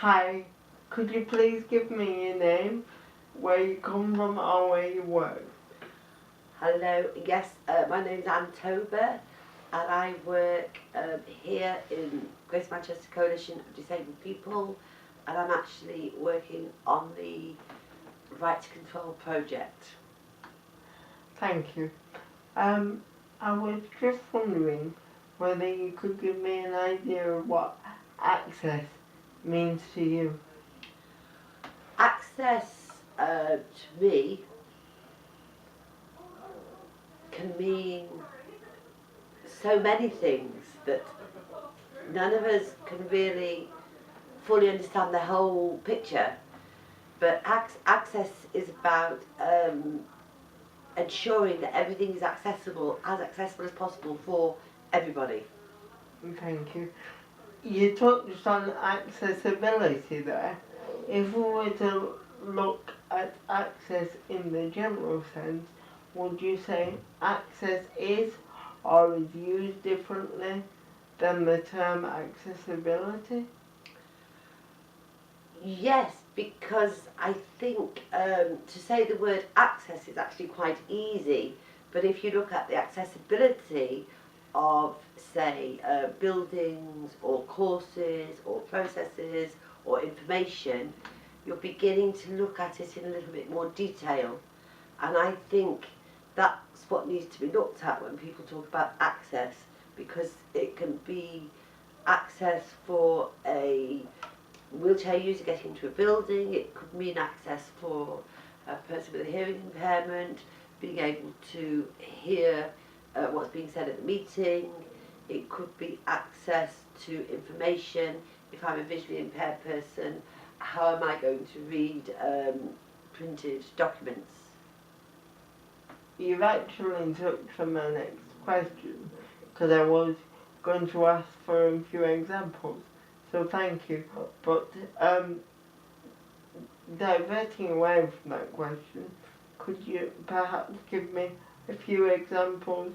Hi, could you please give me your name, where you come from or where you work? Hello, yes, my name's Anne Tober and I work here in Greater Manchester Coalition of Disabled People, and I'm actually working on the Right to Control project. Thank you. I was just wondering whether you could give me an idea of what access means to you. Access to me can mean so many things that none of us can really fully understand the whole picture, but access is about ensuring that everything is accessible as possible for everybody. Thank you. You touched on accessibility there. If we were to look at access in the general sense, would you say access is or is used differently than the term accessibility? Yes, because I think to say the word access is actually quite easy, but if you look at the accessibility of, say, buildings or courses or processes or information, you're beginning to look at it in a little bit more detail. And I think that's what needs to be looked at when people talk about access, because it can be access for a wheelchair user getting into a building, it could mean access for a person with a hearing impairment, being able to hear what's being said at the meeting. It could be access to information. If I'm a visually impaired person, how am I going to read printed documents? You've actually touched on my next question, because I was going to ask for a few examples. So thank you. But diverting away from that question, could you perhaps give me a few examples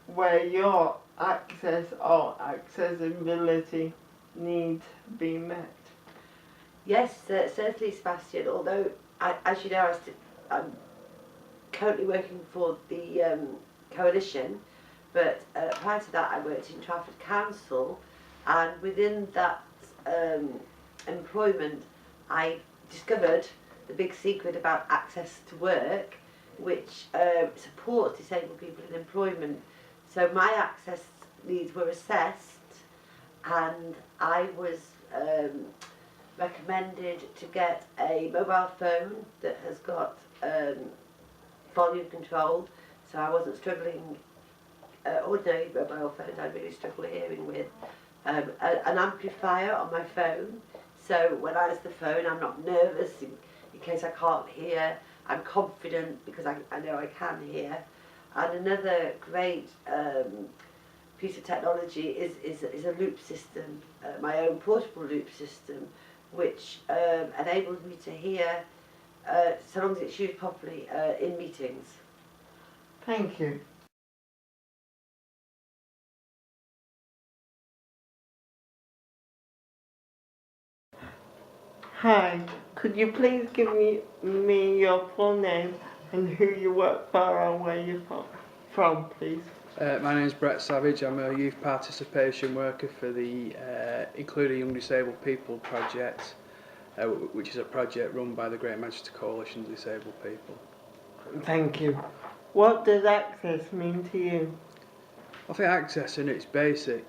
where your access or accessibility needs be met? Yes, certainly, Sebastian. Although, as you know, I'm currently working for the coalition, but prior to that I worked in Trafford Council, and within that employment I discovered the big secret about access to work, which supports disabled people in employment. So my access needs were assessed, and I was recommended to get a mobile phone that has got volume controlled, so I wasn't struggling. Ordinary mobile phones I really struggle hearing with. An amplifier on my phone, so when I use the phone I'm not nervous in case I can't hear. I'm confident because I know I can hear. And another great piece of technology is a loop system, my own portable loop system, which enables me to hear so long as it's used properly in meetings. Thank you. Hi, could you please give me your full name and who you work for and where you're from, please? My name is Brett Savage. I'm a youth participation worker for the Including Young Disabled People project, which is a project run by the Greater Manchester Coalition of Disabled People. Thank you. What does access mean to you? I think access in its basic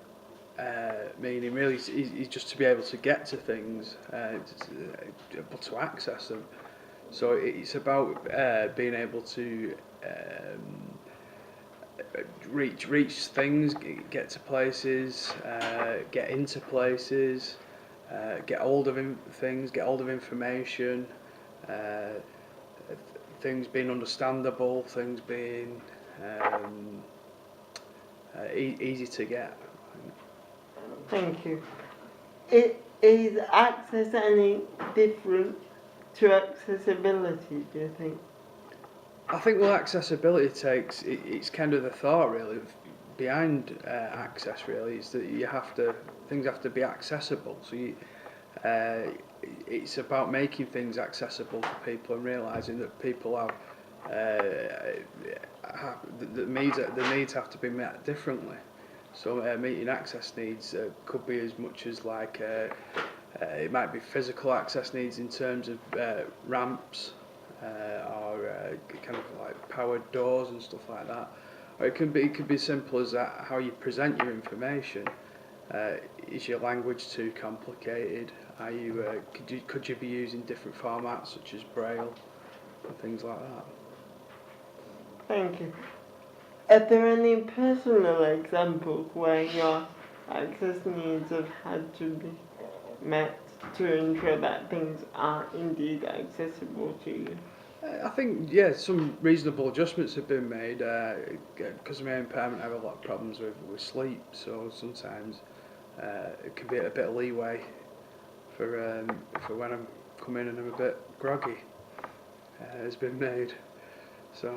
meaning really is just to be able to get to things, able to access them. So it's about being able to reach things, get to places, get into places, get hold of things, get hold of information, things being understandable, things being easy to get. Thank you. Is access any different to accessibility, do you think? I think accessibility it's kind of the thought really of behind access really is that things have to be accessible. So it's about making things accessible to people and realising that people the needs have to be met differently. So meeting access needs could be as much as like it might be physical access needs in terms of ramps or kind of like powered doors and stuff like that. Or it could be simple as that, how you present your information. Is your language too complicated? Are you could you be using different formats such as Braille and things like that? Thank you. Are there any personal examples where your access needs have had to be met to ensure that things are indeed accessible to you? I think, yeah, some reasonable adjustments have been made because of my impairment. I have a lot of problems with sleep, so sometimes it can be a bit of leeway for when I'm coming and I'm a bit groggy. Has been made. So,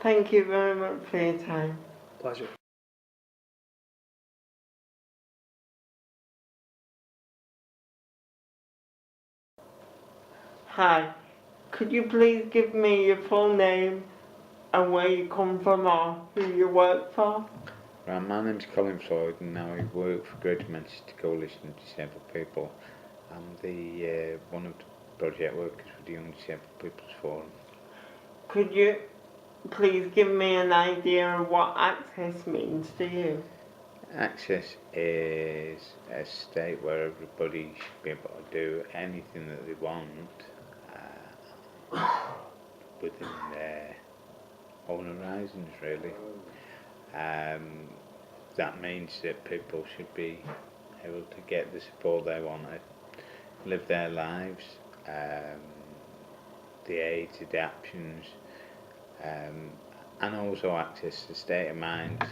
Thank you very much for your time. pleasure. Hi, could you please give me your full name and where you come from or who you work for? Right, my name's Colin Floyd and I work for Greater Manchester Coalition of Disabled People. I'm the one of the project workers for the Young Disabled People's Forum. Could you please give me an idea of what access means to you? Access is a state where everybody should be able to do anything that they want within their own horizons, really. That means that people should be able to get the support they want to live their lives, the aids, adaptions, and also access to state of mind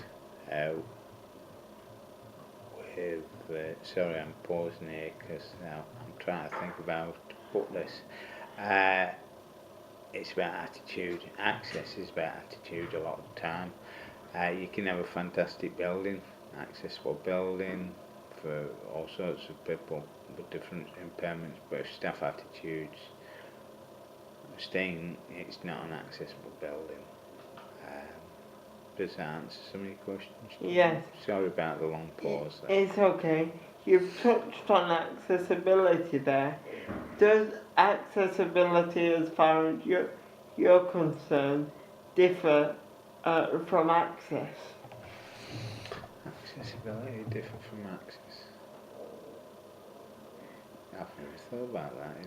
sorry, I'm pausing here because I'm trying to think about how to put this. It's about attitude. Access is about attitude a lot of the time. You can have a fantastic building, accessible building for all sorts of people with different impairments, but if staff attitudes staying, it's not an accessible building. Does that answer some of your questions? Yes. Sorry about the long pause there. It's okay. You've touched on accessibility there. Does accessibility, as far as you're concerned, differ from access? Accessibility different from access. I've never thought about that.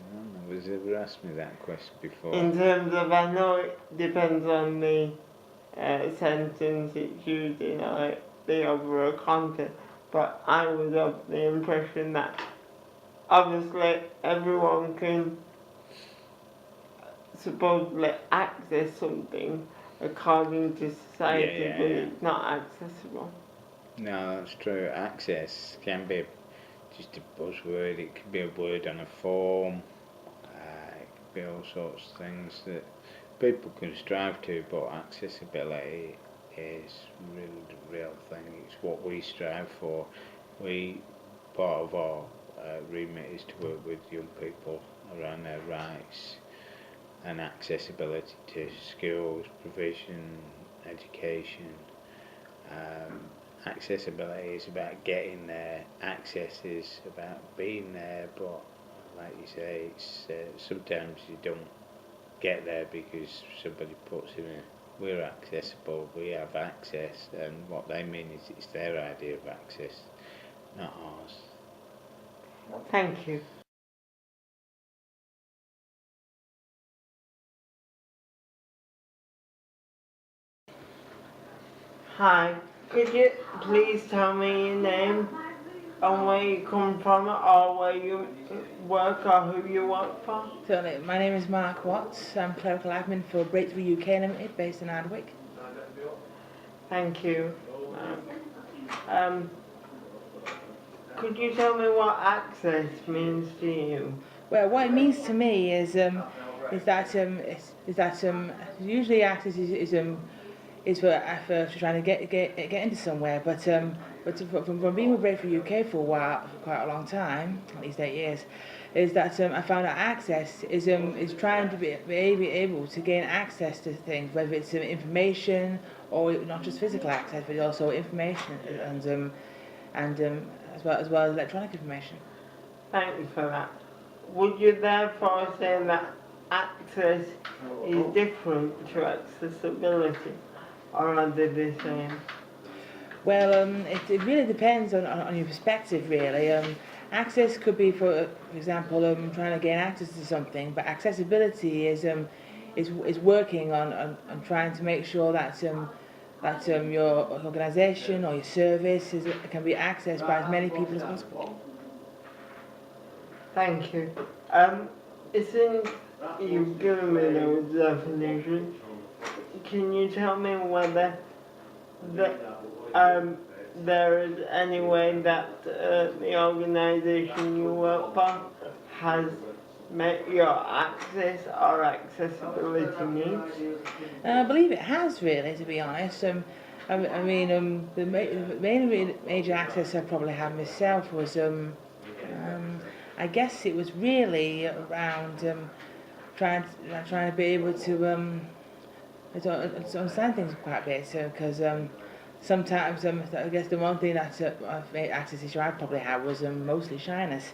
Nobody's ever asked me that question before. In terms of, I know it depends on the sentence it's used in, the overall content, but I was of the impression that obviously everyone can supposedly access something according to society, but it's not accessible. No, that's true. Access can be just a buzzword. It could be a word on a form. It could be all sorts of things that people can strive to, but accessibility is really the real thing. It's what we strive for. Part of our remit is to work with young people around their rights and accessibility to schools, provision, education. Accessibility is about getting there. Access is about being there, but like you say, it's sometimes you don't get there because somebody puts in we're accessible, we have access, and what they mean is it's their idea of access, not ours. Thank you. Hi, could you please tell me your name and where you come from or where you work or who you work for? Certainly. My name is Mark Watts. I'm clerical admin for Breakthrough UK Limited based in Ardwick. Thank you. Could you tell me what access means to you? Well, what it means to me is that usually access for trying to get into somewhere. But from being with Breakthrough UK for a while, for quite a long time, at least 8 years, is that I found that access is trying to be able to gain access to things, whether it's information or not just physical access, but also information and as well as electronic information. Thanks for that. Would you therefore say that access is different to accessibility, or are they the same? Well, it really depends on your perspective, really. Access could be, for example, trying to gain access to something, but accessibility is working on trying to make sure that your organisation or your service can be accessed by as many people as possible. Thank you. Since you've given me those definitions, can you tell me whether there is any way that the organisation you work for has met your access or accessibility needs? I believe it has, really, to be honest. I mean, the main major access I probably had myself was, I guess it was really around trying to be able to understand things quite a bit. Because sometimes I guess the one thing that access issue I probably had was mostly shyness.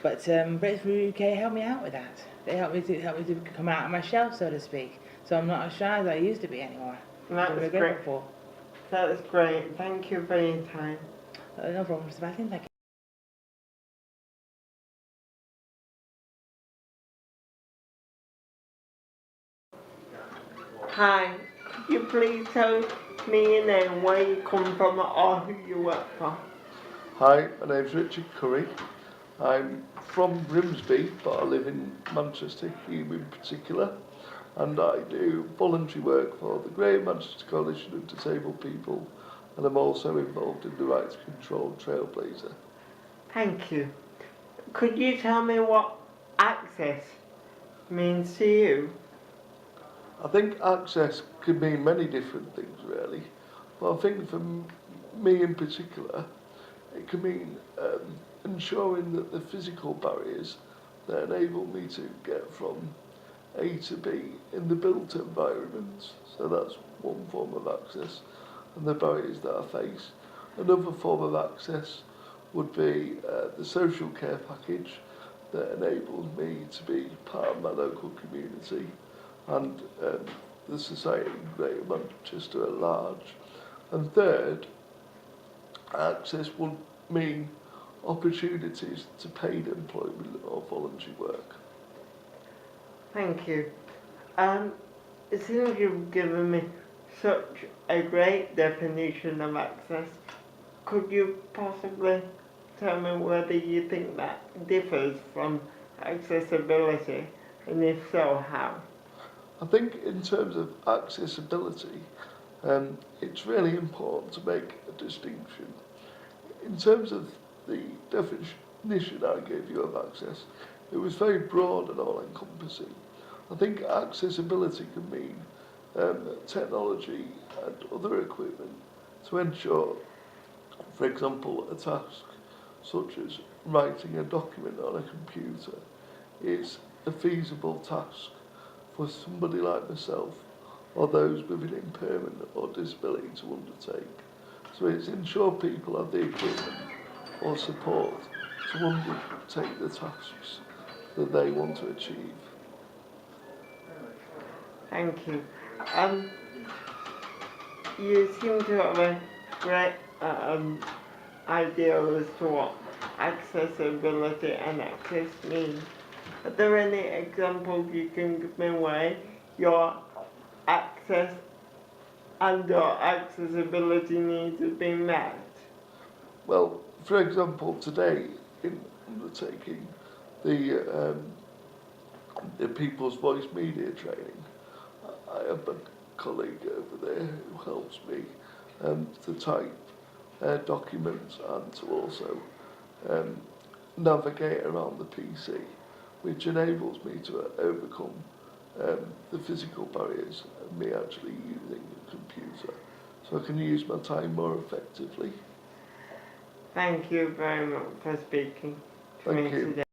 But Breakthrough UK helped me out with that. They helped me to come out of my shell, so to speak. So I'm not as shy as I used to be anymore. That's great. That's great. Thank you for your time. No problem, Sebastian. Thank you. Hi, could you please tell me your name, where you come from, or who you work for? Hi, my name's Richard Curry. I'm from Grimsby, but I live in Manchester, Hume in particular, and I do voluntary work for the Great Manchester Coalition of Disabled People, and I'm also involved in the Right to Control Trailblazer. Thank you. Could you tell me what access means to you? I think access can mean many different things, really, but I think for me in particular, it can mean ensuring that the physical barriers that enable me to get from A to B in the built environment, so that's one form of access, and the barriers that I face. Another form of access would be the social care package that enables me to be part of my local community and the society in Greater Manchester at large. And third, access would mean opportunities to paid employment or voluntary work. Thank you. Since you've given me such a great definition of access, could you possibly tell me whether you think that differs from accessibility, and if so, how? I think in terms of accessibility, it's really important to make a distinction. In terms of the definition I gave you of access, it was very broad and all-encompassing. I think accessibility can mean technology and other equipment to ensure, for example, a task such as writing a document on a computer is a feasible task for somebody like myself or those with an impairment or disability to undertake. So it's ensure people have the equipment or support to undertake the tasks that they want to achieve. Thank you. You seem to have a great idea as to what accessibility and access mean. Are there any examples you can give me where your access and your accessibility needs have been met? Well, for example, today in undertaking the People's Voice Media training, I have a colleague over there who helps me to type documents and to also navigate around the PC, which enables me to overcome the physical barriers of me actually using a computer. so I can use my time more effectively. Thank you very much for speaking to Thank me you. today.